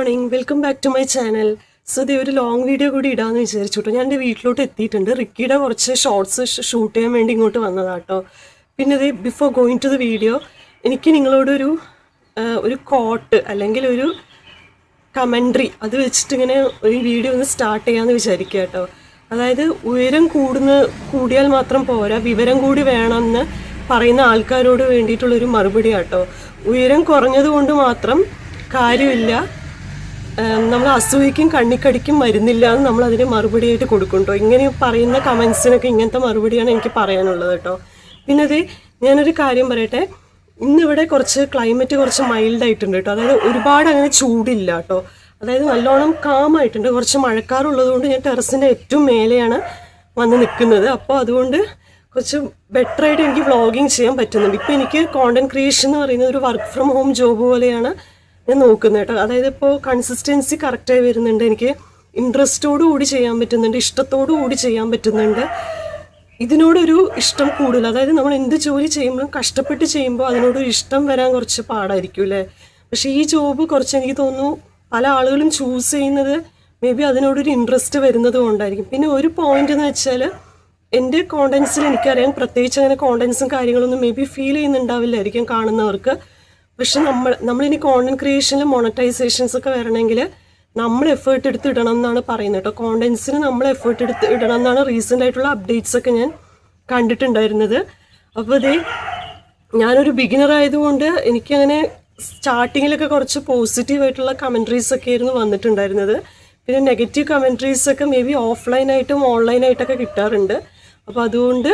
Morning, welcome back to my channel. So ഇതേ ഒരു long video കൂടി ഇടാമെന്ന് വിചാരിച്ചു കേട്ടോ. ഞാൻ എൻ്റെ വീട്ടിലോട്ട് എത്തിയിട്ടുണ്ട്. റിക്കിയുടെ കുറച്ച് ഷോർട്സ് ഷൂട്ട് ചെയ്യാൻ വേണ്ടി ഇങ്ങോട്ട് വന്നതാട്ടോ. പിന്നെ ഇത് before going to the video, എനിക്ക് നിങ്ങളോടൊരു ഒരു കോട്ട് അല്ലെങ്കിൽ ഒരു കമൻട്രി അത് വെച്ചിട്ട് ഇങ്ങനെ ഒരു വീഡിയോ ഒന്ന് സ്റ്റാർട്ട് ചെയ്യാമെന്ന് വിചാരിക്കുക കേട്ടോ. അതായത് ഉയരം കൂടിയാൽ മാത്രം പോരാ, വിവരം കൂടി വേണമെന്ന് പറയുന്ന ആൾക്കാരോട് വേണ്ടിയിട്ടുള്ളൊരു മറുപടി കേട്ടോ. ഉയരം കുറഞ്ഞതുകൊണ്ട് മാത്രം കാര്യമില്ല, നമ്മൾ അസൂയക്കും കണ്ണിക്കടിക്കും മരുന്നില്ല എന്ന് നമ്മൾ അതിന് മറുപടിയായിട്ട് കൊടുക്കുന്നുണ്ടോ. ഇങ്ങനെ പറയുന്ന കമൻസിനൊക്കെ ഇങ്ങനത്തെ മറുപടിയാണ് എനിക്ക് പറയാനുള്ളത് കേട്ടോ. പിന്നെ അത് ഞാനൊരു കാര്യം പറയട്ടെ, ഇന്നിവിടെ കുറച്ച് ക്ലൈമറ്റ് കുറച്ച് മൈൽഡ് ആയിട്ടുണ്ട് കേട്ടോ. അതായത് ഒരുപാട് അങ്ങനെ ചൂടില്ല കേട്ടോ. അതായത് നല്ലോണം കാമായിട്ടുണ്ട്. കുറച്ച് മഴക്കാറുള്ളത് കൊണ്ട് ഞാൻ ടെറസിൻ്റെ ഏറ്റവും മേലെയാണ് വന്ന് നിൽക്കുന്നത്. അപ്പോൾ അതുകൊണ്ട് കുറച്ച് ബെറ്ററായിട്ട് എനിക്ക് വ്ളോഗിങ് ചെയ്യാൻ പറ്റുന്നുണ്ട്. ഇപ്പോൾ എനിക്ക് കോണ്ടന്റ് ക്രിയേഷൻ എന്ന് പറയുന്നത് ഒരു വർക്ക് ഫ്രം ഹോം ജോബ് പോലെയാണ് ഞാൻ നോക്കുന്നത് കേട്ടോ. അതായത് ഇപ്പോൾ കൺസിസ്റ്റൻസി കറക്റ്റായി വരുന്നുണ്ട്, എനിക്ക് ഇൻട്രസ്റ്റോടു കൂടി ചെയ്യാൻ പറ്റുന്നുണ്ട്, ഇഷ്ടത്തോടു കൂടി ചെയ്യാൻ പറ്റുന്നുണ്ട്. ഇതിനോടൊരു ഇഷ്ടം കൂടുതൽ, അതായത് നമ്മൾ എന്ത് ജോലി ചെയ്യുമ്പോഴും കഷ്ടപ്പെട്ട് ചെയ്യുമ്പോൾ അതിനോടൊരു ഇഷ്ടം വരാൻ കുറച്ച് പാടായിരിക്കും അല്ലേ. പക്ഷേ ഈ ജോബ് കുറച്ച് എനിക്ക് തോന്നുന്നു പല ആളുകളും ചൂസ് ചെയ്യുന്നത് മേ ബി അതിനോടൊരു ഇൻട്രസ്റ്റ് വരുന്നത് കൊണ്ടായിരിക്കും. പിന്നെ ഒരു പോയിന്റ് എന്ന് വെച്ചാൽ എൻ്റെ കോണ്ടൻസിൽ എനിക്കറിയാം പ്രത്യേകിച്ച് അങ്ങനെ കോണ്ടൻസും കാര്യങ്ങളൊന്നും മേ ബി ഫീൽ ചെയ്യുന്നുണ്ടാവില്ലായിരിക്കും കാണുന്നവർക്ക്. പക്ഷെ നമ്മളിനി കോണ്ടന്റ് ക്രിയേഷനിൽ മോണറ്റൈസേഷൻസ് ഒക്കെ വരണമെങ്കിൽ നമ്മൾ എഫേർട്ട് എടുത്ത് ഇടണം എന്നാണ് പറയുന്നത് കേട്ടോ. കോണ്ടൻസിന് നമ്മൾ എഫേർട്ട് എടുത്ത് ഇടണം എന്നാണ് റീസെൻ്റ് ആയിട്ടുള്ള അപ്ഡേറ്റ്സ് ഒക്കെ ഞാൻ കണ്ടിട്ടുണ്ടായിരുന്നത്. അപ്പോൾ ഇതേ ഞാനൊരു ബിഗിനർ ആയതുകൊണ്ട് എനിക്കങ്ങനെ സ്റ്റാർട്ടിങ്ങിലൊക്കെ കുറച്ച് പോസിറ്റീവായിട്ടുള്ള കമൻട്രീസ് ഒക്കെ ആയിരുന്നു വന്നിട്ടുണ്ടായിരുന്നത്. പിന്നെ നെഗറ്റീവ് കമൻട്രീസൊക്കെ മേ ബി ഓഫ്ലൈനായിട്ടും ഓൺലൈനായിട്ടൊക്കെ കിട്ടാറുണ്ട്. അപ്പോൾ അതുകൊണ്ട്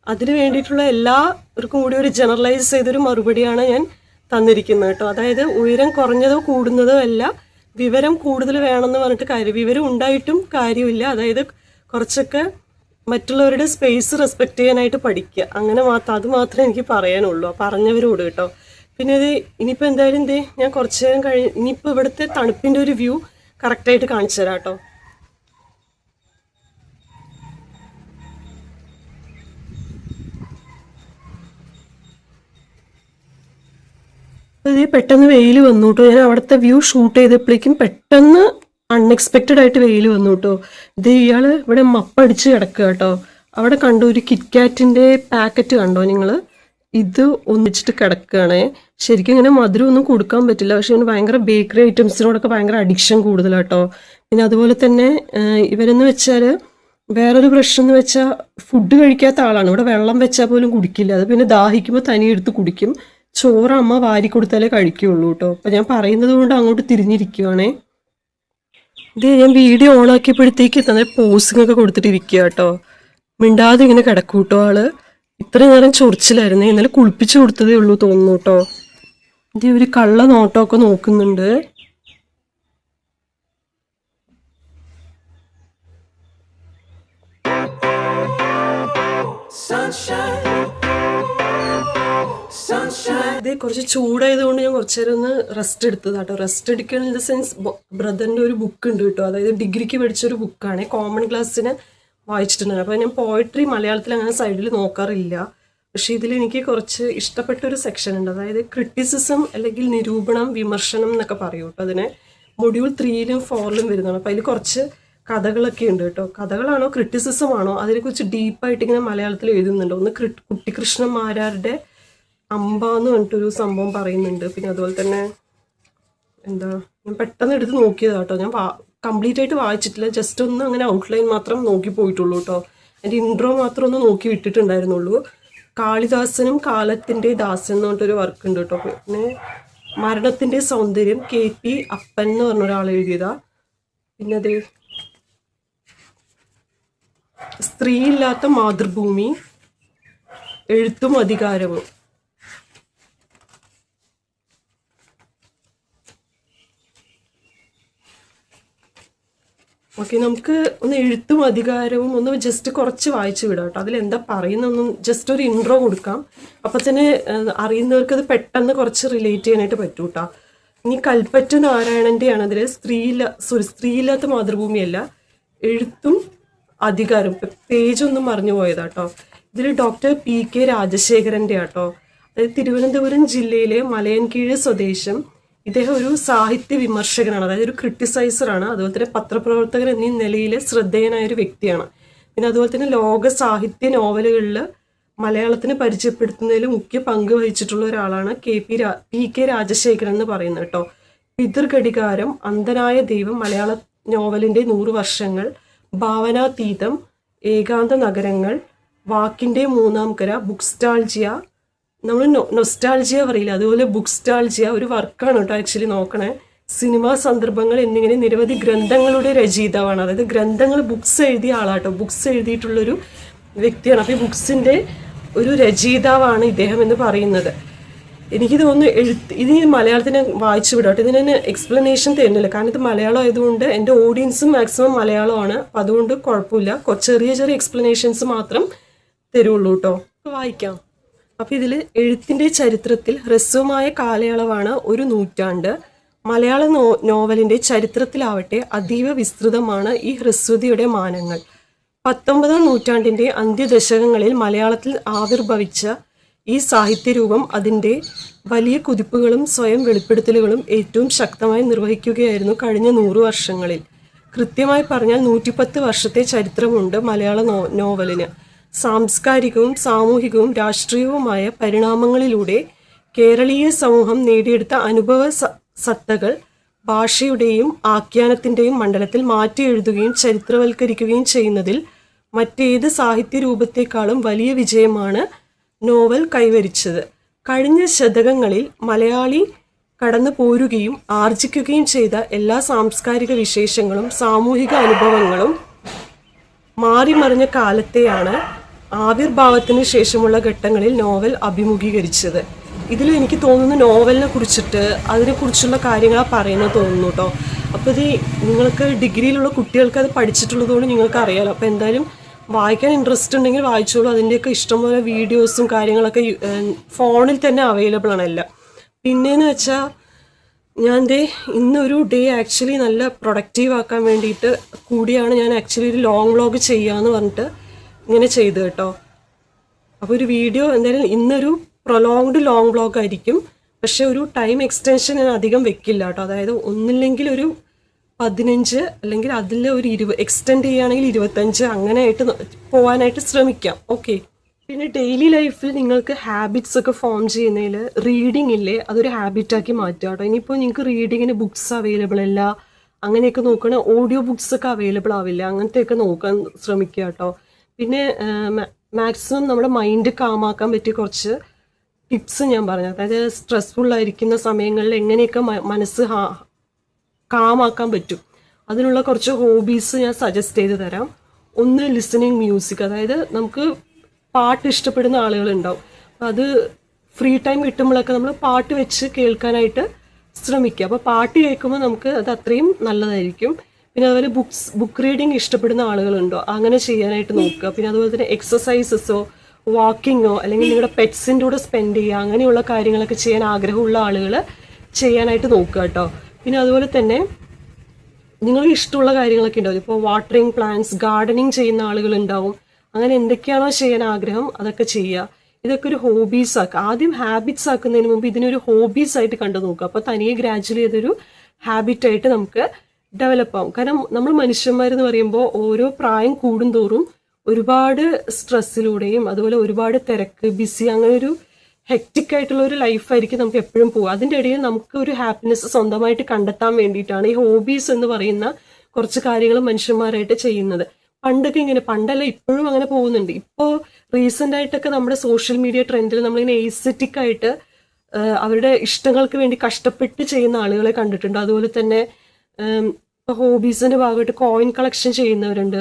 അതിന് വേണ്ടിയിട്ടുള്ള എല്ലാവർക്കും കൂടി ഒരു ജനറലൈസ് ചെയ്തൊരു മറുപടിയാണ് ഞാൻ തന്നിരിക്കുന്നത് കേട്ടോ. അതായത് ഉയരം കുറഞ്ഞതോ കൂടുന്നതോ അല്ല, വിവരം കൂടുതൽ വേണമെന്ന് പറഞ്ഞിട്ട് കാര്യം, വിവരം ഉണ്ടായിട്ടും കാര്യമില്ല. അതായത് കുറച്ചൊക്കെ മറ്റുള്ളവരുടെ സ്പേസ് റെസ്പെക്റ്റ് ചെയ്യാനായിട്ട് പഠിക്കുക, അങ്ങനെ അത് മാത്രമേ എനിക്ക് പറയാനുള്ളൂ പറഞ്ഞവരോട് കേട്ടോ. പിന്നെ ഇത് ഇനിയിപ്പോൾ എന്തായാലും ഞാൻ കുറച്ച് നേരം ഇനിയിപ്പോൾ ഇവിടുത്തെ തണുപ്പിൻ്റെ ഒരു വ്യൂ കറക്റ്റായിട്ട് കാണിച്ചു തരാം കേട്ടോ. ഇത് പെട്ടെന്ന് വെയിൽ വന്നു കേട്ടോ. ഞാൻ അവിടുത്തെ വ്യൂ ഷൂട്ട് ചെയ്തപ്പോഴേക്കും പെട്ടെന്ന് അൺഎക്സ്പെക്റ്റഡ് ആയിട്ട് വെയിൽ വന്നു കേട്ടോ. ഇത് ഇയാൾ ഇവിടെ മപ്പടിച്ച് കിടക്കുക കേട്ടോ. അവിടെ കണ്ടു ഒരു കിറ്റ്കാറ്റിൻ്റെ പാക്കറ്റ് കണ്ടോ നിങ്ങൾ, ഇത് ഒന്നിച്ചിട്ട് കിടക്കുകയാണേ. ശരിക്കും ഇങ്ങനെ മധുരം ഒന്നും കൊടുക്കാൻ പറ്റില്ല, പക്ഷെ ഇവന് ഭയങ്കര ബേക്കറി ഐറ്റംസിനോടൊക്കെ ഭയങ്കര അഡിക്ഷൻ കൂടുതലാട്ടോ. പിന്നെ അതുപോലെ തന്നെ ഇവരെന്ന് വെച്ചാൽ വേറൊരു പ്രശ്നം എന്ന് വെച്ചാൽ ഫുഡ് കഴിക്കാത്ത ആളാണ്. ഇവിടെ വെള്ളം വെച്ചാൽ പോലും കുടിക്കില്ല, അത് പിന്നെ ദാഹിക്കുമ്പോൾ തനിയെടുത്ത് കുടിക്കും. ചോറ് അമ്മ വാരി കൊടുത്താലേ കഴിക്കുകയുള്ളൂ കേട്ടോ. അപ്പം ഞാൻ പറയുന്നത് കൊണ്ട് അങ്ങോട്ട് തിരിഞ്ഞിരിക്കുവാണേ. ഇത് ഞാൻ വീഡിയോ ഓണാക്കിയപ്പോഴത്തേക്ക് തന്നെ പോസിങ്ങൊക്കെ കൊടുത്തിട്ടിരിക്കുക കേട്ടോ. മിണ്ടാതെ ഇങ്ങനെ കിടക്കും കേട്ടോ ആള്. ഇത്ര നേരം ചൊറിച്ചിലായിരുന്നേ, ഇന്നലെ കുളിപ്പിച്ചു കൊടുത്തതേ ഉള്ളൂ തോന്നുന്നു കേട്ടോ. ഇത് ഒരു കള്ള നോട്ടമൊക്കെ നോക്കുന്നുണ്ട്. ഇതേ കുറച്ച് ചൂടായതുകൊണ്ട് ഞാൻ കുറച്ചു നേരം ഒന്ന് റെസ്റ്റ് എടുത്തത് കേട്ടോ. റെസ്റ്റ് എടുക്കുക ഇൻ ദ സെൻസ് ബ്രദറിൻ്റെ ഒരു ബുക്ക് ഉണ്ട് കേട്ടോ. അതായത് ഡിഗ്രിക്ക് പഠിച്ചൊരു ബുക്കാണ്, കോമൺ ക്ലാസ്സിന് വായിച്ചിട്ടുണ്ട്. അപ്പോൾ ഞാൻ പോയട്രി മലയാളത്തിൽ അങ്ങനെ സൈഡിൽ നോക്കാറില്ല. പക്ഷേ ഇതിൽ എനിക്ക് കുറച്ച് ഇഷ്ടപ്പെട്ട ഒരു സെക്ഷൻ ഉണ്ട്. അതായത് ക്രിറ്റിസിസം അല്ലെങ്കിൽ നിരൂപണം, വിമർശനം എന്നൊക്കെ പറയും കേട്ടോ. അതിനെ മൊഡ്യൂൾ 3ലും 4ലും വരുന്നതാണ്. അപ്പോൾ അതിൽ കുറച്ച് കഥകളൊക്കെ ഉണ്ട് കേട്ടോ. കഥകളാണോ ക്രിറ്റിസിസം ആണോ അതിനെക്കുറിച്ച് ഡീപ്പായിട്ട് ഇങ്ങനെ മലയാളത്തിൽ എഴുതുന്നുണ്ട്. ഒന്ന് കുട്ടിക്കൃഷ്ണൻ മാരാരുടെ അമ്പ എന്ന് പറഞ്ഞിട്ടൊരു സംഭവം പറയുന്നുണ്ട്. പിന്നെ അതുപോലെ തന്നെ എന്താ, ഞാൻ പെട്ടെന്ന് എടുത്ത് നോക്കിയതാണ് കേട്ടോ. ഞാൻ കംപ്ലീറ്റ് ആയിട്ട് വായിച്ചിട്ടില്ല, ജസ്റ്റ് ഒന്ന് അങ്ങനെ ഔട്ട്ലൈൻ മാത്രം നോക്കി പോയിട്ടുള്ളൂ കേട്ടോ. എൻ്റെ ഇൻട്രോ മാത്രം ഒന്ന് നോക്കി വിട്ടിട്ടുണ്ടായിരുന്നുള്ളൂ. കാളിദാസനും കാലത്തിൻ്റെ ദാസൻ എന്ന് പറഞ്ഞിട്ടൊരു വർക്ക് ഉണ്ട് കേട്ടോ. പിന്നെ മരണത്തിൻ്റെ സൗന്ദര്യം KP അപ്പൻ എന്ന് പറഞ്ഞ ഒരാൾ എഴുതിയതാ. പിന്നെ അത് സ്ത്രീയില്ലാത്ത മാതൃഭൂമി, എഴുത്തും അധികാരവും. ഓക്കെ, നമുക്ക് ഒന്ന് എഴുത്തും അധികാരവും ഒന്ന് ജസ്റ്റ് കുറച്ച് വായിച്ചു വിടാം കേട്ടോ. അതിലെന്താ പറയുന്നൊന്നും ജസ്റ്റ് ഒരു ഇൻട്രോ കൊടുക്കാം. അപ്പം തന്നെ അറിയുന്നവർക്ക് അത് പെട്ടെന്ന് കുറച്ച് റിലേറ്റ് ചെയ്യാനായിട്ട് പറ്റൂ കേട്ടോ. ഇനി കൽപ്പറ്റ നാരായണൻ്റെയാണ് അതിൽ സ്ത്രീയില്ലാത്ത മാതൃഭൂമിയല്ല, എഴുത്തും അധികാരം. പേജൊന്നും മറിഞ്ഞു പോയതാട്ടോ. ഇതിൽ ഡോക്ടർ PK രാജശേഖരൻ്റെ ആട്ടോ. അതായത് തിരുവനന്തപുരം ജില്ലയിലെ മലയൻകീഴ് സ്വദേശം ഇദ്ദേഹം ഒരു സാഹിത്യ വിമർശകനാണ്, അതായത് ഒരു ക്രിട്ടിസൈസറാണ്. അതുപോലെ തന്നെ പത്രപ്രവർത്തകൻ എന്നീ നിലയിൽ ശ്രദ്ധേയനായ ഒരു വ്യക്തിയാണ്. പിന്നെ അതുപോലെ തന്നെ ലോക സാഹിത്യ നോവലുകളിൽ മലയാളത്തിന് പരിചയപ്പെടുത്തുന്നതിൽ മുഖ്യ പങ്ക് വഹിച്ചിട്ടുള്ള ഒരാളാണ് പി കെ രാജശേഖരൻ എന്ന് പറയുന്നത് കേട്ടോ. പിതൃഘടികാരം, അന്ധനായ ദൈവം, മലയാള നോവലിൻ്റെ 100 വർഷങ്ങൾ, ഭാവനാതീതം, ഏകാന്ത നഗരങ്ങൾ, വാക്കിൻ്റെ മൂന്നാം കര, ബുക്സ്റ്റാൾജിയ, നമ്മൾ നൊസ്റ്റാൾജിയ പറയില്ല, അതുപോലെ ബുക്സ്റ്റാൾജിയ ഒരു വർക്കാണ് കേട്ടോ ആക്ച്വലി നോക്കണേ. സിനിമാ സന്ദർഭങ്ങൾ എന്നിങ്ങനെ നിരവധി ഗ്രന്ഥങ്ങളുടെ രചയിതാവാണ്. അതായത് ഗ്രന്ഥങ്ങൾ, ബുക്സ് എഴുതിയ ആളാട്ടോ, ബുക്സ് എഴുതിയിട്ടുള്ളൊരു വ്യക്തിയാണ്. അപ്പോൾ ഈ ബുക്സിൻ്റെ ഒരു രചയിതാവാണ് ഇദ്ദേഹം എന്ന് പറയുന്നത്. എനിക്ക് തോന്നുന്നു ഇത് മലയാളത്തിന് വായിച്ചു വിടാം കേട്ടോ. ഇതിന് എക്സ്പ്ലനേഷൻ തരുന്നില്ല, കാരണം ഇത് മലയാളം ആയതുകൊണ്ട് എൻ്റെ ഓഡിയൻസും മാക്സിമം മലയാളമാണ്. അപ്പം അതുകൊണ്ട് കുഴപ്പമില്ല, ചെറിയ ചെറിയ എക്സ്പ്ലനേഷൻസ് മാത്രം തരുള്ളൂ കേട്ടോ. വായിക്കാം. അപ്പം ഇതിൽ എഴുത്തിൻ്റെ ചരിത്രത്തിൽ ഹ്രസ്വമായ കാലയളവാണ് 1 നൂറ്റാണ്ട്. മലയാള നോവലിൻ്റെ ചരിത്രത്തിലാവട്ടെ അതീവ വിസ്തൃതമാണ് ഈ ഹ്രസ്വതയുടെ മാനങ്ങൾ. 19-ാം നൂറ്റാണ്ടിൻ്റെ അന്ത്യദശകങ്ങളിൽ മലയാളത്തിൽ ആവിർഭവിച്ച ഈ സാഹിത്യരൂപം അതിൻ്റെ വലിയ കുതിപ്പുകളും സ്വയം വെളിപ്പെടുത്തലുകളും ഏറ്റവും ശക്തമായി നിർവഹിക്കുകയായിരുന്നു കഴിഞ്ഞ 100 വർഷങ്ങളിൽ. കൃത്യമായി പറഞ്ഞാൽ 110 വർഷത്തെ ചരിത്രമുണ്ട് മലയാള നോവലിന്. സാംസ്കാരികവും സാമൂഹികവും രാഷ്ട്രീയവുമായ പരിണാമങ്ങളിലൂടെ കേരളീയ സമൂഹം നേടിയെടുത്ത അനുഭവ സത്തകൾ ഭാഷയുടെയും ആഖ്യാനത്തിൻ്റെയും മണ്ഡലത്തിൽ മാറ്റി എഴുതുകയും ചരിത്രവൽക്കരിക്കുകയും ചെയ്യുന്നതിൽ മറ്റേത് സാഹിത്യരൂപത്തെക്കാളും വലിയ വിജയമാണ് നോവൽ കൈവരിച്ചത്. കഴിഞ്ഞ ശതകങ്ങളിൽ മലയാളി കടന്നു പോരുകയും ആർജിക്കുകയും ചെയ്ത എല്ലാ സാംസ്കാരിക വിശേഷങ്ങളും സാമൂഹിക അനുഭവങ്ങളും മാറിമറിഞ്ഞ കാലത്തെയാണ് ആവിർഭാവത്തിന് ശേഷമുള്ള ഘട്ടങ്ങളിൽ നോവൽ അഭിമുഖീകരിച്ചത്. ഇതിൽ എനിക്ക് തോന്നുന്നു നോവലിനെ കുറിച്ചിട്ട് അതിനെക്കുറിച്ചുള്ള കാര്യങ്ങളാണ് പറയുന്നത് തോന്നുന്നു കേട്ടോ. അപ്പോൾ ഇത് നിങ്ങൾക്ക് ഡിഗ്രിയിലുള്ള കുട്ടികൾക്ക് അത് പഠിച്ചിട്ടുള്ളതുകൊണ്ട് നിങ്ങൾക്ക് അറിയാമല്ലോ. അപ്പോൾ എന്തായാലും വായിക്കാൻ ഇൻട്രസ്റ്റ് ഉണ്ടെങ്കിൽ വായിച്ചോളൂ. അതിൻ്റെയൊക്കെ ഇഷ്ടംപോലെ വീഡിയോസും കാര്യങ്ങളൊക്കെ ഫോണിൽ തന്നെ അവൈലബിൾ ആണ് എല്ലാം. പിന്നെയെന്ന് വെച്ചാൽ ഞാൻ ഇന്നൊരു ഡേ ആക്ച്വലി നല്ല പ്രൊഡക്റ്റീവ് ആക്കാൻ വേണ്ടിയിട്ട് കൂടിയാണ് ഞാൻ ആക്ച്വലി ഒരു ലോങ് വ്ളോഗ് ചെയ്യാമെന്ന് പറഞ്ഞിട്ട് ഇങ്ങനെ ചെയ്തു കേട്ടോ. അപ്പോൾ ഒരു വീഡിയോ എന്തായാലും ഇന്നൊരു പ്രൊലോങ്ഡ് ലോങ് വ്ളോഗ് ആയിരിക്കും. പക്ഷേ ഒരു ടൈം എക്സ്റ്റൻഷൻ ഞാൻ അധികം വെക്കില്ല കേട്ടോ. അതായത് ഒന്നില്ലെങ്കിൽ ഒരു 15 അല്ലെങ്കിൽ അതിൽ ഒരു 20 എക്സ്റ്റെൻഡ് ചെയ്യുകയാണെങ്കിൽ 25 അങ്ങനെയായിട്ട് പോകാനായിട്ട് ശ്രമിക്കാം. ഓക്കെ. പിന്നെ ഡെയിലി ലൈഫിൽ നിങ്ങൾക്ക് ഹാബിറ്റ്സ് ഒക്കെ ഫോം ചെയ്യുന്നതിൽ റീഡിംഗ് ഇല്ലേ, അതൊരു ഹാബിറ്റാക്കി മാറ്റുക കേട്ടോ. ഇനിയിപ്പോൾ നിങ്ങൾക്ക് റീഡിങ്ങിന് ബുക്സ് അവൈലബിൾ അല്ല, അങ്ങനെയൊക്കെ നോക്കുകയാണെങ്കിൽ ഓഡിയോ ബുക്സ് ഒക്കെ അവൈലബിൾ ആവില്ല, അങ്ങനത്തെയൊക്കെ നോക്കാൻ ശ്രമിക്കുക കേട്ടോ. പിന്നെ മാക്സിമം നമ്മുടെ മൈൻഡ് കാമാക്കാൻ പറ്റിയ കുറച്ച് ടിപ്സ് ഞാൻ പറഞ്ഞു. അതായത് സ്ട്രെസ്ഫുള്ളായിരിക്കുന്ന സമയങ്ങളിൽ എങ്ങനെയൊക്കെ മനസ്സ് കാമാക്കാൻ പറ്റും, അതിനുള്ള കുറച്ച് ഹോബീസ് ഞാൻ സജസ്റ്റ് ചെയ്ത് തരാം. ഒന്ന് ലിസണിങ് മ്യൂസിക്, അതായത് നമുക്ക് പാട്ട് ഇഷ്ടപ്പെടുന്ന ആളുകളുണ്ടാവും. അത് ഫ്രീ ടൈം കിട്ടുമ്പോഴൊക്കെ നമ്മൾ പാട്ട് വെച്ച് കേൾക്കാനായിട്ട് ശ്രമിക്കുക. അപ്പോൾ പാട്ട് കേൾക്കുമ്പോൾ നമുക്ക് അത് അത്രയും നല്ലതായിരിക്കും. പിന്നെ അതുപോലെ ബുക്ക് റീഡിങ് ഇഷ്ടപ്പെടുന്ന ആളുകളുണ്ടോ, അങ്ങനെ ചെയ്യാനായിട്ട് നോക്കുക. പിന്നെ അതുപോലെ തന്നെ എക്സസൈസസോ വാക്കിങ്ങോ അല്ലെങ്കിൽ നിങ്ങളുടെ പെറ്റ്സിൻ്റെ കൂടെ സ്പെൻഡ് ചെയ്യുക, അങ്ങനെയുള്ള കാര്യങ്ങളൊക്കെ ചെയ്യാൻ ആഗ്രഹമുള്ള ആളുകൾ ചെയ്യാനായിട്ട് നോക്കുക കേട്ടോ. പിന്നെ അതുപോലെ തന്നെ നിങ്ങൾക്ക് ഇഷ്ടമുള്ള കാര്യങ്ങളൊക്കെ ഉണ്ടാവും. ഇപ്പോൾ വാട്ടറിങ് പ്ലാന്റ്സ്, ഗാർഡനിങ് ചെയ്യുന്ന ആളുകളുണ്ടാവും. അങ്ങനെ എന്തൊക്കെയാണോ ചെയ്യാൻ ആഗ്രഹം അതൊക്കെ ചെയ്യുക. ഇതൊക്കെ ഒരു ഹോബീസ് ആക്കുക. ആദ്യം ഹാബിറ്റ്സ് ആക്കുന്നതിന് മുമ്പ് ഇതിനൊരു ഹോബീസ് ആയിട്ട് കണ്ടു നോക്കുക. അപ്പോൾ തനിയെ ഗ്രാജുവലി ഇതൊരു ഹാബിറ്റായിട്ട് നമുക്ക് ഡെവലപ്പ് ആവും. കാരണം നമ്മൾ മനുഷ്യന്മാരെന്ന് പറയുമ്പോൾ ഓരോ പ്രായം കൂടുന്തോറും ഒരുപാട് സ്ട്രെസ്സിലൂടെയും അതുപോലെ ഒരുപാട് തിരക്ക്, ബിസി, അങ്ങനെ ഒരു ഹെക്റ്റിക് ആയിട്ടുള്ള ഒരു ലൈഫായിരിക്കും നമുക്ക് എപ്പോഴും പോകുക. അതിൻ്റെ ഇടയിൽ നമുക്ക് ഒരു ഹാപ്പിനെസ് സ്വന്തമായിട്ട് കണ്ടെത്താൻ വേണ്ടിയിട്ടാണ് ഈ ഹോബീസ് എന്ന് പറയുന്ന കുറച്ച് കാര്യങ്ങൾ മനുഷ്യന്മാരായിട്ട് ചെയ്യുന്നത്. പണ്ടല്ല, ഇപ്പോഴും അങ്ങനെ പോകുന്നുണ്ട്. ഇപ്പോൾ റീസെൻ്റ് ആയിട്ടൊക്കെ നമ്മുടെ സോഷ്യൽ മീഡിയ ട്രെൻഡിൽ നമ്മളിങ്ങനെ എസ്തെറ്റിക് ആയിട്ട് അവരുടെ ഇഷ്ടങ്ങൾക്ക് വേണ്ടി കഷ്ടപ്പെട്ട് ചെയ്യുന്ന ആളുകളെ കണ്ടിട്ടുണ്ട്. അതുപോലെ തന്നെ ഇപ്പോൾ ഹോബീസിൻ്റെ ഭാഗമായിട്ട് കോയിൻ കളക്ഷൻ ചെയ്യുന്നവരുണ്ട്,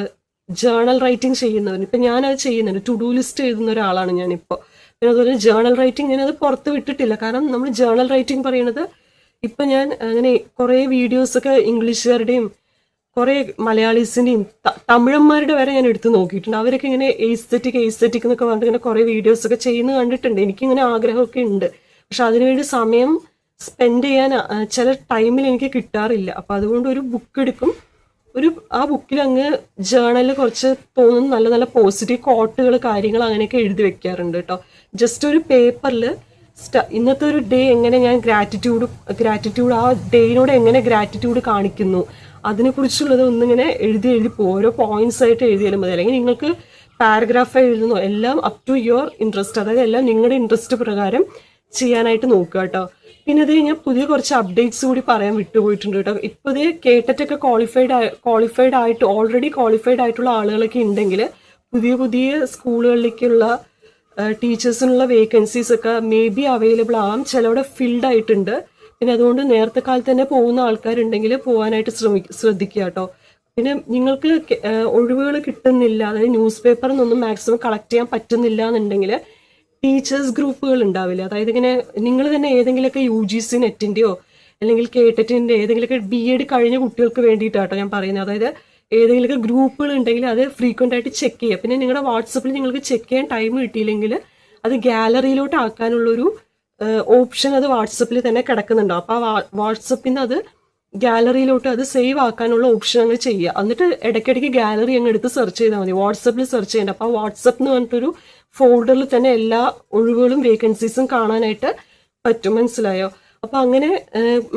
ജേണൽ റൈറ്റിംഗ് ചെയ്യുന്നവരുണ്ട്. ഇപ്പം ഞാനത് ചെയ്യുന്നുണ്ട്, ടു ഡു ലിസ്റ്റ് എഴുതുന്ന ഒരാളാണ് ഞാനിപ്പോൾ. പിന്നെ അതുപോലെ ജേണൽ റൈറ്റിംഗ് ഞാനത് പുറത്ത് വിട്ടിട്ടില്ല. കാരണം നമ്മൾ ജേണൽ റൈറ്റിംഗ് പറയണത് ഇപ്പം ഞാൻ അങ്ങനെ കുറേ വീഡിയോസൊക്കെ ഇംഗ്ലീഷുകാരുടെയും കുറേ മലയാളീസിൻ്റെയും തമിഴന്മാരുടെ വരെ ഞാൻ എടുത്ത് നോക്കിയിട്ടുണ്ട്. അവരൊക്കെ ഇങ്ങനെ എസ്തെറ്റിക് എന്നൊക്കെ പറഞ്ഞിട്ട് ഇങ്ങനെ കുറേ വീഡിയോസൊക്കെ ചെയ്യുന്നത് കണ്ടിട്ടുണ്ട്. എനിക്കിങ്ങനെ ആഗ്രഹമൊക്കെ ഉണ്ട്, പക്ഷെ അതിനുവേണ്ടി സമയം സ്പെൻഡ് ചെയ്യാൻ ചില ടൈമിൽ എനിക്ക് കിട്ടാറില്ല. അപ്പോൾ അതുകൊണ്ട് ഒരു ബുക്ക് എടുക്കും, ആ ബുക്കിൽ അങ്ങ് ജേണലിൽ കുറച്ച് തോന്നുന്ന നല്ല നല്ല പോസിറ്റീവ് കോട്ടുകൾ കാര്യങ്ങൾ അങ്ങനെയൊക്കെ എഴുതി വെക്കാറുണ്ട് കേട്ടോ. ജസ്റ്റ് ഒരു പേപ്പറിൽ ഇന്നത്തെ ഒരു ഡേ എങ്ങനെ ഞാൻ ഗ്രാറ്റിറ്റ്യൂഡ് ആ ഡേയിനോട് എങ്ങനെ ഗ്രാറ്റിറ്റ്യൂഡ് കാണിക്കുന്നു അതിനെക്കുറിച്ചുള്ളത് ഒന്നിങ്ങനെ എഴുതി പോകും. ഓരോ പോയിന്റ്സ് ആയിട്ട് എഴുതിയാലും മതി. അല്ലെങ്കിൽ നിങ്ങൾക്ക് പാരഗ്രാഫ് എഴുതുന്നു, എല്ലാം അപ് ടു യുവർ ഇൻട്രസ്റ്റ്, അതായത് എല്ലാം നിങ്ങളുടെ ഇൻട്രസ്റ്റ് പ്രകാരം ചെയ്യാനായിട്ട് നോക്കുക കേട്ടോ. പിന്നെ ഇത് ഞാൻ പുതിയ കുറച്ച് അപ്ഡേറ്റ്സ് കൂടി പറയാൻ വിട്ടുപോയിട്ടുണ്ട് കേട്ടോ. ഇപ്പോൾ ഇത് കേട്ടറ്റൊക്കെ ഓൾറെഡി ക്വാളിഫൈഡ് ആയിട്ടുള്ള ആളുകളൊക്കെ ഉണ്ടെങ്കിൽ പുതിയ സ്കൂളുകളിലേക്കുള്ള ടീച്ചേഴ്സിനുള്ള വേക്കൻസീസ് ഒക്കെ മേ ബി അവൈലബിൾ ആവാം. ചിലവിടെ ഫിൽഡ് ആയിട്ടുണ്ട്. പിന്നെ അതുകൊണ്ട് നേരത്തെ കാലത്ത് തന്നെ പോകുന്ന ആൾക്കാരുണ്ടെങ്കിൽ പോകാനായിട്ട് ശ്രദ്ധിക്കുക കേട്ടോ. പിന്നെ നിങ്ങൾക്ക് ഒഴിവുകൾ കിട്ടുന്നില്ല, അതായത് ന്യൂസ് പേപ്പറിൽ നിന്നൊന്നും മാക്സിമം കളക്ട് ചെയ്യാൻ പറ്റുന്നില്ല എന്നുണ്ടെങ്കിൽ ടീച്ചേഴ്സ് ഗ്രൂപ്പുകൾ ഉണ്ടാവില്ല. അതായത് ഇങ്ങനെ നിങ്ങൾ തന്നെ ഏതെങ്കിലുമൊക്കെ UGC നെറ്റിൻ്റെയോ അല്ലെങ്കിൽ കേട്ടറ്റിൻ്റെ ഏതെങ്കിലുമൊക്കെ BEd കഴിഞ്ഞ കുട്ടികൾക്ക് വേണ്ടിയിട്ടാട്ടോ ഞാൻ പറയുന്നത്. അതായത് ഏതെങ്കിലുമൊക്കെ ഗ്രൂപ്പുകൾ ഉണ്ടെങ്കിൽ അത് ഫ്രീക്വൻ്റ് ആയിട്ട് ചെക്ക് ചെയ്യുക. പിന്നെ നിങ്ങളുടെ വാട്സപ്പിൽ നിങ്ങൾക്ക് ചെക്ക് ചെയ്യാൻ ടൈം കിട്ടിയില്ലെങ്കിൽ അത് ഗാലറിയിലോട്ട് ആക്കാനുള്ളൊരു ഓപ്ഷൻ അത് വാട്സപ്പിൽ തന്നെ കിടക്കുന്നുണ്ടോ. അപ്പോൾ ആ വാട്സപ്പിൽ നിന്ന് അത് ഗാലറിയിലോട്ട് അത് സേവ് ആക്കാനുള്ള ഓപ്ഷൻ അങ്ങ് ചെയ്യുക. എന്നിട്ട് ഇടയ്ക്കിടയ്ക്ക് ഗാലറി അങ്ങ് എടുത്ത് സെർച്ച് ചെയ്താൽ മതി. വാട്സപ്പിൽ സെർച്ച് ചെയ്യേണ്ട. അപ്പോൾ വാട്സപ്പ് എന്ന് പറഞ്ഞിട്ടൊരു ഫോൾഡറിൽ തന്നെ എല്ലാ ഒഴിവുകളും വേക്കൻസീസും കാണാനായിട്ട് പറ്റും. മനസ്സിലായോ? അപ്പോൾ അങ്ങനെ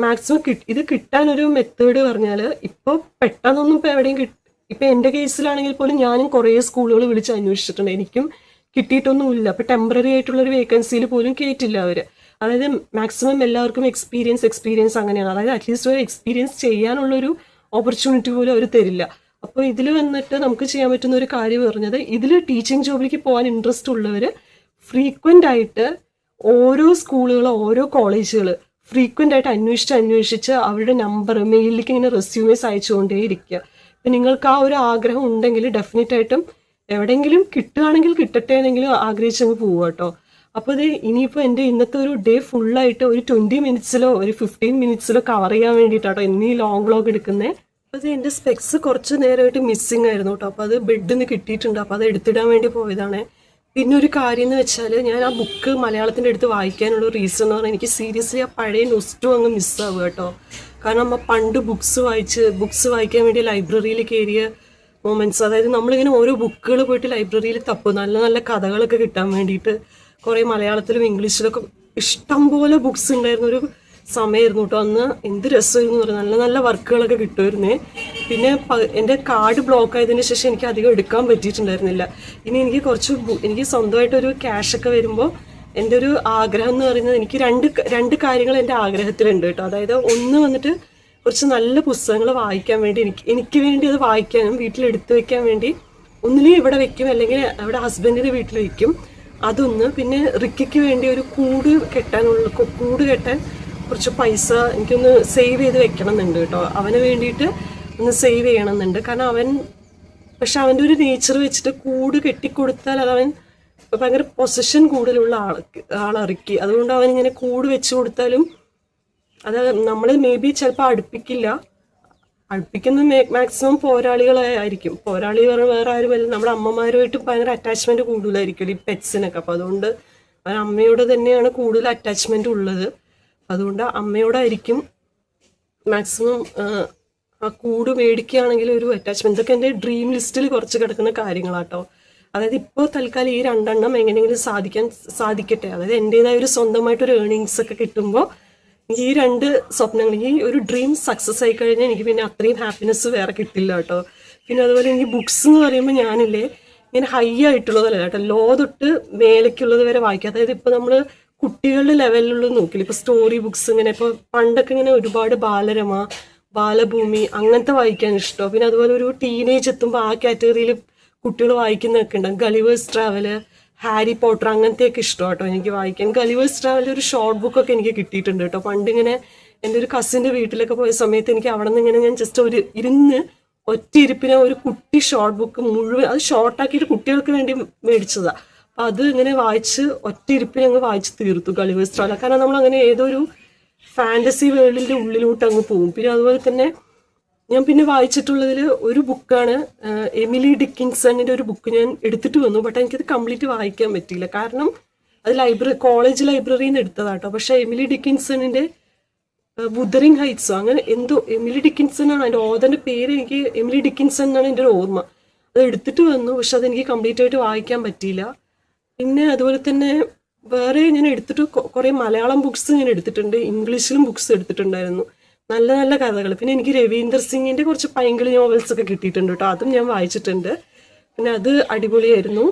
മാക്സിമം ഇത് കിട്ടാനൊരു മെത്തേഡ് പറഞ്ഞാൽ ഇപ്പോൾ പെട്ടെന്നൊന്നും ഇപ്പോൾ എവിടെയും ഇപ്പം എൻ്റെ കേസിലാണെങ്കിൽ പോലും ഞാനും കുറേ സ്കൂളുകൾ വിളിച്ച് അന്വേഷിച്ചിട്ടുണ്ട്. എനിക്കും കിട്ടിയിട്ടൊന്നുമില്ല. അപ്പോൾ ടെമ്പററി ആയിട്ടുള്ളൊരു വേക്കൻസിയിൽ പോലും കയറ്റില്ല അവർ. അതായത് മാക്സിമം എല്ലാവർക്കും എക്സ്പീരിയൻസ് അങ്ങനെയാണ്. അതായത് അറ്റ്ലീസ്റ്റ് ഒരു എക്സ്പീരിയൻസ് ചെയ്യാനുള്ളൊരു ഓപ്പർച്യൂണിറ്റി പോലും അവർ തരില്ല. അപ്പോൾ ഇതിൽ വന്നിട്ട് നമുക്ക് ചെയ്യാൻ പറ്റുന്ന ഒരു കാര്യം പറഞ്ഞത്, ഇതിൽ ടീച്ചിങ് ജോബിലേക്ക് പോകാൻ ഇൻട്രസ്റ്റ് ഉള്ളവർ ഫ്രീക്വൻ്റ് ആയിട്ട് ഓരോ സ്കൂളുകൾ ഓരോ കോളേജുകൾ ഫ്രീക്വൻ്റ് ആയിട്ട് അന്വേഷിച്ച് അവരുടെ നമ്പർ മെയിലിലേക്ക് ഇങ്ങനെ റെസ്യൂമേസ് അയച്ചുകൊണ്ടേ ഇരിക്കുക. ഇപ്പം നിങ്ങൾക്ക് ആ ഒരു ആഗ്രഹം ഉണ്ടെങ്കിൽ ഡെഫിനറ്റ് ആയിട്ടും എവിടെയെങ്കിലും കിട്ടുകയാണെങ്കിൽ കിട്ടട്ടെ എന്നെങ്കിലും ആഗ്രഹിച്ചങ്ങ് പോവുക കേട്ടോ. അപ്പോൾ ഇത് ഇനിയിപ്പോൾ എൻ്റെ ഇന്നത്തെ ഒരു ഡേ ഫുള്ളായിട്ട് ഒരു 20 മിനിറ്റ്സിലോ ഒരു 15 മിനിറ്റ്സിലോ കവർ ചെയ്യാൻ വേണ്ടിയിട്ടാട്ടോ ഇന്ന് ഈ ലോങ് വ്ളോഗ് എടുക്കുന്നത്. അപ്പോൾ അത് എൻ്റെ സ്പെക്സ് കുറച്ച് നേരമായിട്ട് മിസ്സിങ് ആയിരുന്നു കേട്ടോ. അപ്പോൾ അത് ബെഡിൽ നിന്ന് കിട്ടിയിട്ടുണ്ട്. അപ്പോൾ അത് എടുത്തിടാൻ വേണ്ടി പോയതാണ്. പിന്നെ ഒരു കാര്യം എന്ന് വെച്ചാൽ ഞാൻ ആ ബുക്ക് മലയാളത്തിൻ്റെ അടുത്ത് വായിക്കാനുള്ള റീസൺ എന്ന് പറഞ്ഞാൽ എനിക്ക് സീരിയസ്ലി ആ പഴയ നൊസ്റ്റും അങ്ങ് മിസ്സാവുക കേട്ടോ. കാരണം നമ്മൾ പണ്ട് ബുക്സ് വായിക്കാൻ വേണ്ടി ലൈബ്രറിയിൽ കയറിയ മൊമെൻറ്റ്സ്, അതായത് നമ്മളിങ്ങനെ ഓരോ ബുക്കുകൾ പോയിട്ട് ലൈബ്രറിയിൽ തപ്പും നല്ല നല്ല കഥകളൊക്കെ കിട്ടാൻ വേണ്ടിയിട്ട്. കുറേ മലയാളത്തിലും ഇംഗ്ലീഷിലൊക്കെ ഇഷ്ടംപോലെ ബുക്സ് ഉണ്ടായിരുന്ന ഒരു സമയമായിരുന്നു കേട്ടോ. അന്ന് എന്ത് രസമായിരുന്നു പറഞ്ഞാൽ നല്ല നല്ല വർക്കുകളൊക്കെ കിട്ടുമായിരുന്നേ. പിന്നെ എൻ്റെ കാർഡ് ബ്ലോക്ക് ആയതിനു ശേഷം എനിക്ക് അധികം എടുക്കാൻ പറ്റിയിട്ടുണ്ടായിരുന്നില്ല. ഇനി എനിക്ക് സ്വന്തമായിട്ടൊരു ക്യാഷൊക്കെ വരുമ്പോൾ എൻ്റെ ഒരു ആഗ്രഹം എന്ന് പറയുന്നത്, എനിക്ക് രണ്ട് കാര്യങ്ങൾ എൻ്റെ ആഗ്രഹത്തിലുണ്ട് കേട്ടോ. അതായത് ഒന്ന് വന്നിട്ട് കുറച്ച് നല്ല പുസ്തകങ്ങൾ വായിക്കാൻ വേണ്ടി എനിക്ക് വേണ്ടി അത് വായിക്കാനും വീട്ടിലെടുത്ത് വെക്കാൻ വേണ്ടി ഒന്നിലും ഇവിടെ വെക്കും, അല്ലെങ്കിൽ അവിടെ ഹസ്ബൻഡിൻ്റെ വീട്ടിൽ വെക്കും. അതൊന്ന്. പിന്നെ റിക്കിക്ക് വേണ്ടി ഒരു കൂട് കെട്ടാൻ കുറച്ച് പൈസ എനിക്കൊന്ന് സേവ് ചെയ്ത് വെക്കണം എന്നുണ്ട് കേട്ടോ. അവന് വേണ്ടിയിട്ട് ഒന്ന് സേവ് ചെയ്യണം എന്നുണ്ട്. കാരണം പക്ഷെ അവൻ്റെ ഒരു നേച്ചർ വെച്ചിട്ട് കൂട് കെട്ടിക്കൊടുത്താൽ അതവൻ ഭയങ്കര പൊസഷൻ കൂടുതലുള്ള ആളിറക്കി. അതുകൊണ്ട് അവനിങ്ങനെ കൂട് വെച്ച് കൊടുത്താലും അത് നമ്മൾ മേ ബി ചിലപ്പോൾ അടുപ്പിക്കുന്ന മാക്സിമം പോരാളികളായിരിക്കും. പോരാളി പറഞ്ഞാൽ വേറെ ആരുമല്ല, നമ്മുടെ അമ്മമാരുമായിട്ട് ഭയങ്കര അറ്റാച്ച്മെൻറ്റ് കൂടുതലായിരിക്കും ഈ പെറ്റ്സിനൊക്കെ. അപ്പോൾ അതുകൊണ്ട് അമ്മയോട് തന്നെയാണ് കൂടുതൽ അറ്റാച്ച്മെൻറ്റ് ഉള്ളത്. അതുകൊണ്ട് അമ്മയോടായിരിക്കും മാക്സിമം ആ കൂട് മേടിക്കുകയാണെങ്കിൽ ഒരു അറ്റാച്ച്മെൻറ്റ്. ഇതൊക്കെ എൻ്റെ ഡ്രീം ലിസ്റ്റിൽ കുറച്ച് കിടക്കുന്ന കാര്യങ്ങളാട്ടോ. അതായത് ഇപ്പോൾ തൽക്കാലം ഈ 2 എണ്ണം എങ്ങനെയെങ്കിലും സാധിക്കട്ടെ. അതായത് എൻ്റേതായ ഒരു സ്വന്തമായിട്ടൊരു ഏർണിങ്സ് ഒക്കെ കിട്ടുമ്പോൾ ഈ 2 സ്വപ്നങ്ങൾ, ഈ ഒരു ഡ്രീം സക്സസ് ആയി കഴിഞ്ഞാൽ എനിക്ക് പിന്നെ അത്രയും ഹാപ്പിനെസ് വേറെ കിട്ടില്ല കേട്ടോ. പിന്നെ അതുപോലെ എനിക്ക് ബുക്സ് എന്ന് പറയുമ്പോൾ ഞാനില്ലേ ഇങ്ങനെ ഹൈ ആയിട്ടുള്ളതല്ല കേട്ടോ, ലോ തൊട്ട് മേലേക്കുള്ളത് വരെ വായിക്കുക. അതായത് ഇപ്പോൾ നമ്മൾ കുട്ടികളുടെ ലെവലിലുള്ള നോക്കില്ല, ഇപ്പോൾ സ്റ്റോറി ബുക്സ് ഇങ്ങനെ ഇപ്പോൾ പണ്ടൊക്കെ ഇങ്ങനെ ഒരുപാട് ബാലരമ, ബാലഭൂമി അങ്ങനത്തെ വായിക്കാൻ ഇഷ്ടം. പിന്നെ അതുപോലെ ഒരു ടീനേജ് എത്തുമ്പോൾ ആ കാറ്റഗറിയിൽ കുട്ടികൾ വായിക്കുന്നതൊക്കെ ഉണ്ടാകും. ഗളിവേഴ്സ് ട്രാവൽ, ഹാരി പോട്ടർ അങ്ങനത്തെയൊക്കെ ഇഷ്ടം കേട്ടോ എനിക്ക് വായിക്കാൻ. ഗളിവേഴ്സ് ട്രാവൽ ഒരു ഷോർട്ട് ബുക്കൊക്കെ എനിക്ക് കിട്ടിയിട്ടുണ്ട് കേട്ടോ. പണ്ടിങ്ങനെ എൻ്റെ ഒരു കസിൻ്റെ വീട്ടിലൊക്കെ പോയ സമയത്ത് എനിക്ക് അവിടെ നിന്ന് ഇങ്ങനെ ഞാൻ ജസ്റ്റ് ഇരുന്ന് ഒറ്റ ഇരിപ്പിനെ ഒരു കുട്ടി ഷോർട്ട് ബുക്ക് മുഴുവൻ അത് ഷോർട്ടാക്കിയിട്ട് കുട്ടികൾക്ക് വേണ്ടി മേടിച്ചതാണ്. അപ്പം അത് ഇങ്ങനെ വായിച്ച് ഒറ്റ ഇരിപ്പിനെ അങ്ങ് വായിച്ച് തീർത്തു ഗളിവേഴ്സ് ട്രാവൽ. കാരണം നമ്മളങ്ങനെ ഏതൊരു ഫാൻറ്റസി വേൾഡിൻ്റെ ഉള്ളിലോട്ട് അങ്ങ് പോകും. പിന്നെ അതുപോലെ തന്നെ ഞാൻ പിന്നെ വായിച്ചിട്ടുള്ളതിൽ ഒരു ബുക്കാണ് എമിലി ഡിക്കിൻസണിൻ്റെ ഒരു ബുക്ക് ഞാൻ എടുത്തിട്ട് വന്നു. ബട്ട് എനിക്കത് കംപ്ലീറ്റ് വായിക്കാൻ പറ്റിയില്ല. കാരണം അത് കോളേജ് ലൈബ്രറിയിൽ നിന്ന് എടുത്തതാട്ടോ. പക്ഷേ എമിലി ഡിക്കിൻസണിൻ്റെ വുദറിങ് ഹൈറ്റ്സോ അങ്ങനെ എന്തോ എമിലി ഡിക്കിൻസൺ ആണ് അതിൻ്റെ ഓതറിൻ്റെ പേര്. എനിക്ക് എമിലി ഡിക്കിൻസൺ എന്നാണ് എൻ്റെ ഒരു ഓർമ്മ. അത് എടുത്തിട്ട് വന്നു, പക്ഷെ അതെനിക്ക് കംപ്ലീറ്റ് ആയിട്ട് വായിക്കാൻ പറ്റിയില്ല. പിന്നെ അതുപോലെ തന്നെ വേറെ ഞാൻ എടുത്തിട്ട് കുറേ മലയാളം ബുക്സ് ഞാൻ എടുത്തിട്ടുണ്ട്, ഇംഗ്ലീഷിലും ബുക്സ് എടുത്തിട്ടുണ്ടായിരുന്നു, നല്ല നല്ല കഥകൾ. പിന്നെ എനിക്ക് രവീന്ദർ സിംഗിൻ്റെ കുറച്ച് പൈങ്കിളി നോവൽസ് ഒക്കെ കിട്ടിയിട്ടുണ്ട് കേട്ടോ, അതും ഞാൻ വായിച്ചിട്ടുണ്ട്. പിന്നെ അത് അടിപൊളിയായിരുന്നു.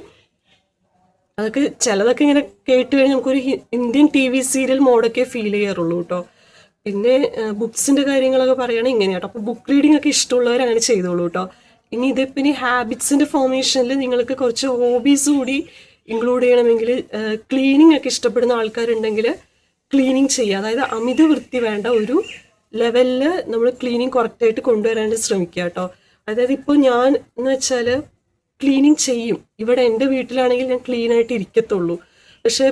അതൊക്കെ ചിലതൊക്കെ ഇങ്ങനെ കേട്ട് കഴിഞ്ഞാൽ നമുക്കൊരു ഇന്ത്യൻ TV സീരിയൽ മോഡൊക്കെ ഫീൽ ചെയ്യാറുള്ളൂ കേട്ടോ. പിന്നെ ബുക്സിൻ്റെ കാര്യങ്ങളൊക്കെ പറയുകയാണെങ്കിൽ ഇങ്ങനെയാണ് കേട്ടോ. അപ്പോൾ ബുക്ക് റീഡിംഗ് ഒക്കെ ഇഷ്ടമുള്ളവർ അങ്ങനെ ചെയ്തോളൂ കേട്ടോ. ഇനി ഇതിപ്പോൾ ഹാബിറ്റ്സിൻ്റെ ഫോർമേഷനിൽ നിങ്ങൾക്ക് കുറച്ച് ഹോബീസ് കൂടി ഇൻക്ലൂഡ് ചെയ്യണമെങ്കിൽ ക്ലീനിങ് ഒക്കെ ഇഷ്ടപ്പെടുന്ന ആൾക്കാരുണ്ടെങ്കിൽ ക്ലീനിങ് ചെയ്യുക. അതായത് അമിത വൃത്തി വേണ്ട, ഒരു ലെവലിൽ നമ്മൾ ക്ലീനിങ് കറക്റ്റായിട്ട് കൊണ്ടുവരാനായിട്ട് ശ്രമിക്കുക കേട്ടോ. അതായത് ഇപ്പോൾ ഞാൻ എന്ന് വെച്ചാൽ ക്ലീനിങ് ചെയ്യും, ഇവിടെ എൻ്റെ വീട്ടിലാണെങ്കിൽ ഞാൻ ക്ലീനായിട്ട് ഇരിക്കത്തുള്ളൂ. പക്ഷേ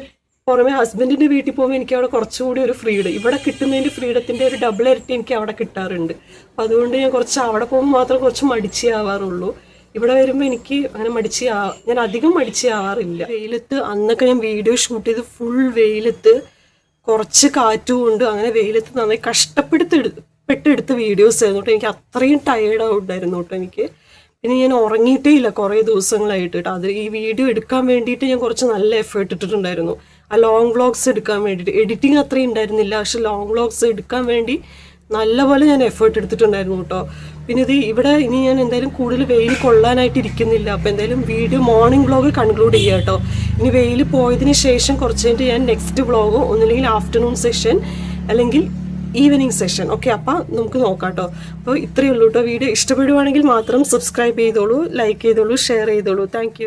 പുറമെ ഹസ്ബൻഡിൻ്റെ വീട്ടിൽ പോകുമ്പോൾ എനിക്ക് അവിടെ കുറച്ചുകൂടി ഒരു ഫ്രീഡം, ഇവിടെ കിട്ടുന്നതിൻ്റെ ഫ്രീഡത്തിൻ്റെ ഒരു ഡബിൾ ഇരട്ടി എനിക്ക് അവിടെ കിട്ടാറുണ്ട്. അപ്പോൾ അതുകൊണ്ട് ഞാൻ കുറച്ച് അവിടെ പോകുമ്പോൾ മാത്രം കുറച്ച് മടിച്ചാവാറുള്ളൂ. ഇവിടെ വരുമ്പോൾ എനിക്ക് അങ്ങനെ ഞാൻ അധികം മടിച്ചാവാറില്ല. വെയിലത്ത് അന്നൊക്കെ ഞാൻ വീഡിയോ ഷൂട്ട് ചെയ്ത് ഫുൾ വെയിലത്ത് കുറച്ച് കാറ്റുകൊണ്ട് അങ്ങനെ വെയിലത്ത് നന്നായി കഷ്ടപ്പെട്ടെടുത്ത വീഡിയോസ് ആയിരുന്നു കേട്ടോ. എനിക്ക് അത്രയും ടയേർഡ് ആവുണ്ടായിരുന്നു കേട്ടോ എനിക്ക്. പിന്നെ ഞാൻ ഉറങ്ങിയിട്ടേ ഇല്ല കുറേ ദിവസങ്ങളായിട്ട് കേട്ടോ. അത് ഈ വീഡിയോ എടുക്കാൻ വേണ്ടിയിട്ട് ഞാൻ കുറച്ച് നല്ല എഫേർട്ട് ഇട്ടിട്ടുണ്ടായിരുന്നു. ആ ലോങ് വ്ളോഗ്സ് എടുക്കാൻ വേണ്ടിയിട്ട്. എഡിറ്റിംഗ് അത്രയും ഉണ്ടായിരുന്നില്ല, പക്ഷെ ലോങ് വ്ളോഗ്സ് എടുക്കാൻ വേണ്ടി നല്ലപോലെ ഞാൻ എഫേർട്ട് എടുത്തിട്ടുണ്ടായിരുന്നു കേട്ടോ. പിന്നെ ഇവിടെ ഇനി ഞാൻ എന്തായാലും കൂടുതൽ വെയിൽ കൊള്ളാനായിട്ട് ഇരിക്കുന്നില്ല. അപ്പോൾ എന്തായാലും വീഡിയോ മോർണിംഗ് വ്ളോഗ് കൺക്ലൂഡ് ചെയ്യാം കേട്ടോ. ഇനി വെയിൽ പോയതിന് ശേഷം കുറച്ച് കഴിഞ്ഞിട്ട് ഞാൻ നെക്സ്റ്റ് വ്ളോഗ് ഒന്നില്ലെങ്കിൽ ആഫ്റ്റർനൂൺ സെഷൻ അല്ലെങ്കിൽ ഈവനിങ് സെഷൻ. ഓക്കെ, അപ്പം നമുക്ക് നോക്കാം കേട്ടോ. അപ്പോൾ ഇത്രയേ ഉള്ളൂ കേട്ടോ. വീഡിയോ ഇഷ്ടപ്പെടുവാണെങ്കിൽ മാത്രം സബ്സ്ക്രൈബ് ചെയ്തോളൂ, ലൈക്ക് ചെയ്തോളൂ, ഷെയർ ചെയ്തോളൂ. താങ്ക്